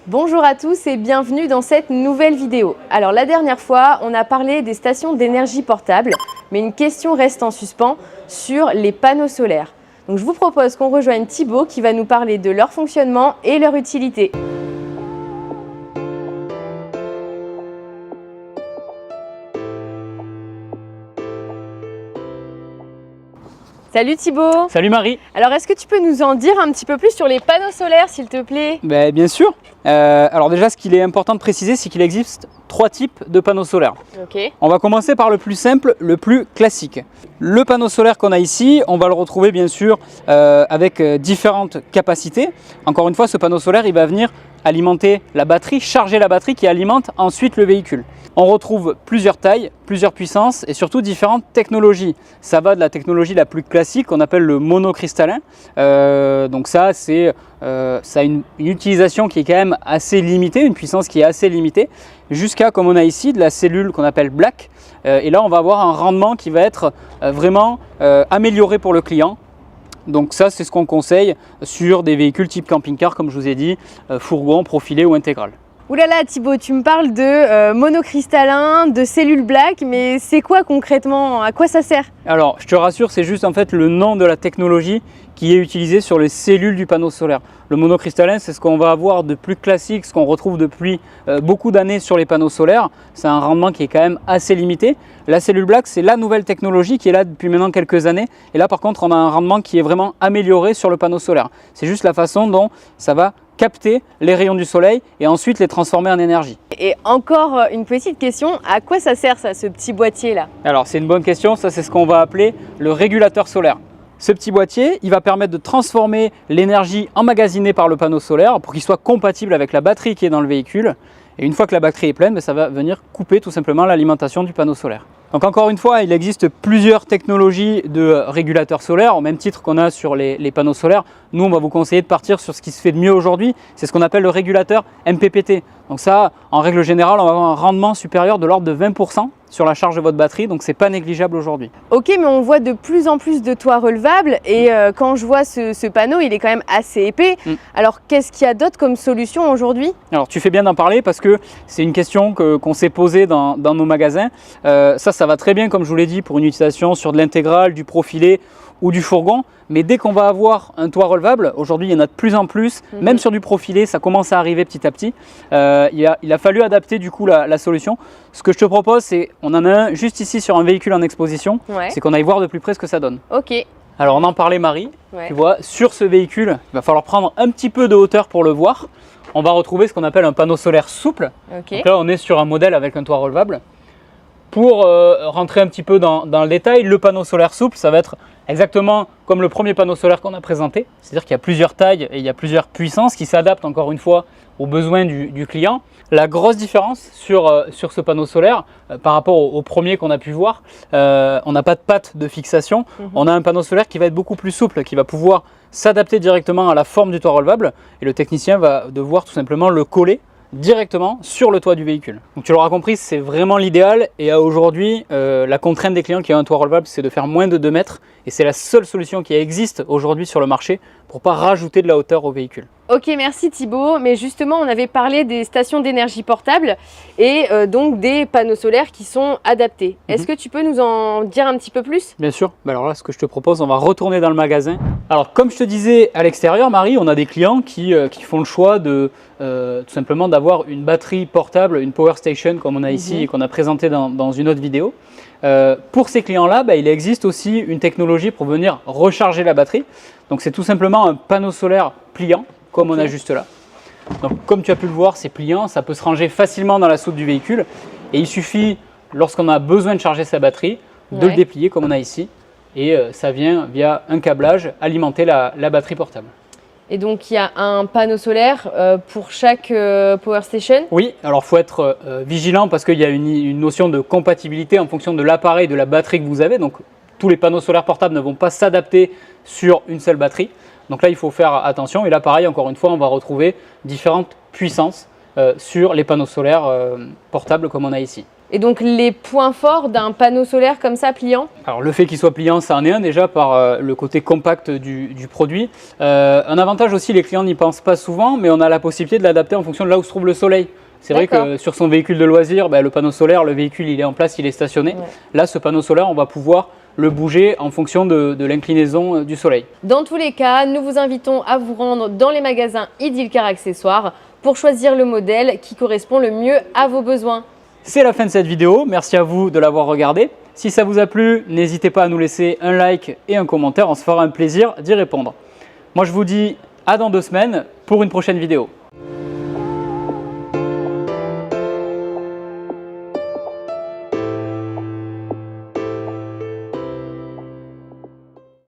Bonjour à tous et bienvenue dans cette nouvelle vidéo. Alors la dernière fois, on a parlé des stations d'énergie portable, mais une question reste en suspens sur les panneaux solaires. Donc je vous propose qu'on rejoigne Thibaut qui va nous parler de leur fonctionnement et leur utilité. Salut Thibaut. Salut Marie. Alors est-ce que tu peux nous en dire un petit peu plus sur les panneaux solaires s'il te plaît? Bien sûr. Alors déjà ce qu'il est important de préciser, c'est qu'il existe 3 types de panneaux solaires. Ok. On va commencer par le plus simple, le plus classique. Le panneau solaire qu'on a ici, on va le retrouver bien sûr avec différentes capacités. Encore une fois, ce panneau solaire il va venir alimenter la batterie, charger la batterie qui alimente ensuite le véhicule. On retrouve plusieurs tailles, plusieurs puissances et surtout différentes technologies. Ça va de la technologie la plus classique qu'on appelle le monocristallin. Donc ça a une utilisation qui est quand même assez limitée, une puissance qui est assez limitée, jusqu'à comme on a ici de la cellule qu'on appelle black. Et là on va avoir un rendement qui va être vraiment amélioré pour le client. Donc ça c'est ce qu'on conseille sur des véhicules type camping-car comme je vous ai dit, fourgon, profilé ou intégral. Ouh là là Thibaut, tu me parles de monocristallin, de cellules black, mais c'est quoi concrètement? À quoi ça sert? Alors je te rassure, c'est juste en fait le nom de la technologie qui est utilisée sur les cellules du panneau solaire. Le monocristallin, c'est ce qu'on va avoir de plus classique, ce qu'on retrouve depuis beaucoup d'années sur les panneaux solaires. C'est un rendement qui est quand même assez limité. La cellule black, c'est la nouvelle technologie qui est là depuis maintenant quelques années. Et là par contre, on a un rendement qui est vraiment amélioré sur le panneau solaire. C'est juste la façon dont ça va capter les rayons du soleil et ensuite les transformer en énergie. Et encore une petite question, à quoi ça sert ça, ce petit boîtier là? Alors c'est une bonne question, ça c'est ce qu'on va appeler le régulateur solaire. Ce petit boîtier, il va permettre de transformer l'énergie emmagasinée par le panneau solaire pour qu'il soit compatible avec la batterie qui est dans le véhicule. Et une fois que la batterie est pleine, ça va venir couper tout simplement l'alimentation du panneau solaire. Donc encore une fois, il existe plusieurs technologies de régulateurs solaires, au même titre qu'on a sur les panneaux solaires. Nous, on va vous conseiller de partir sur ce qui se fait de mieux aujourd'hui, c'est ce qu'on appelle le régulateur MPPT. Donc ça, en règle générale, on va avoir un rendement supérieur de l'ordre de 20% sur la charge de votre batterie, donc c'est pas négligeable aujourd'hui. Ok, mais on voit de plus en plus de toits relevables et quand je vois ce panneau, il est quand même assez épais. Alors qu'est-ce qu'il y a d'autre comme solution aujourd'hui? Alors tu fais bien d'en parler parce que c'est une question qu'on s'est posée dans nos magasins. Ça va très bien, comme je vous l'ai dit, pour une utilisation sur de l'intégrale, du profilé ou du fourgon, mais dès qu'on va avoir un toit relevable, aujourd'hui il y en a de plus en plus, même sur du profilé, ça commence à arriver petit à petit. Il a fallu adapter du coup la solution. Ce que je te propose, c'est, on en a un juste ici sur un véhicule en exposition, c'est qu'on aille voir de plus près ce que ça donne. Ok. Alors on en parlait Marie, tu vois, sur ce véhicule, il va falloir prendre un petit peu de hauteur pour le voir. On va retrouver ce qu'on appelle un panneau solaire souple. Donc là on est sur un modèle avec un toit relevable. Pour rentrer un petit peu dans le détail, le panneau solaire souple, ça va être exactement comme le premier panneau solaire qu'on a présenté. C'est-à-dire qu'il y a plusieurs tailles et il y a plusieurs puissances qui s'adaptent encore une fois aux besoins du client. La grosse différence sur ce panneau solaire par rapport au premier qu'on a pu voir, on n'a pas de patte de fixation. On a un panneau solaire qui va être beaucoup plus souple, qui va pouvoir s'adapter directement à la forme du toit relevable et le technicien va devoir tout simplement le coller directement sur le toit du véhicule. Donc tu l'auras compris, c'est vraiment l'idéal et aujourd'hui la contrainte des clients qui ont un toit relevable, c'est de faire moins de 2 mètres et c'est la seule solution qui existe aujourd'hui sur le marché pour ne pas rajouter de la hauteur au véhicule. Ok, merci Thibaut, mais justement on avait parlé des stations d'énergie portable et donc des panneaux solaires qui sont adaptés. Est-ce que tu peux nous en dire un petit peu plus? Bien sûr, alors là ce que je te propose, on va retourner dans le magasin. Alors comme je te disais à l'extérieur Marie, on a des clients qui font le choix de tout simplement d'avoir une batterie portable, une power station comme on a ici et qu'on a présenté dans une autre vidéo. Pour ces clients-là, il existe aussi une technologie pour venir recharger la batterie. Donc c'est tout simplement un panneau solaire pliant, comme on a juste là. Donc comme tu as pu le voir, c'est pliant, ça peut se ranger facilement dans la soute du véhicule. Et il suffit, lorsqu'on a besoin de charger sa batterie, de le déplier comme on a ici. Et ça vient via un câblage alimenter la batterie portable. Et donc il y a un panneau solaire pour chaque power station? Oui, alors il faut être vigilant parce qu'il y a une notion de compatibilité en fonction de l'appareil, de la batterie que vous avez. Donc tous les panneaux solaires portables ne vont pas s'adapter sur une seule batterie. Donc là il faut faire attention et là pareil, encore une fois, on va retrouver différentes puissances sur les panneaux solaires portables comme on a ici. Et donc les points forts d'un panneau solaire comme ça, pliant? Alors le fait qu'il soit pliant, ça en est un déjà par le côté compact du produit. Un avantage aussi, les clients n'y pensent pas souvent, mais on a la possibilité de l'adapter en fonction de là où se trouve le soleil. C'est vrai que sur son véhicule de loisir, le panneau solaire, le véhicule il est en place, il est stationné. Ouais. Là, ce panneau solaire, on va pouvoir le bouger en fonction de l'inclinaison du soleil. Dans tous les cas, nous vous invitons à vous rendre dans les magasins Idylcar Accessoires pour choisir le modèle qui correspond le mieux à vos besoins. C'est la fin de cette vidéo, merci à vous de l'avoir regardée. Si ça vous a plu, n'hésitez pas à nous laisser un like et un commentaire, on se fera un plaisir d'y répondre. Moi je vous dis à dans 2 semaines pour une prochaine vidéo.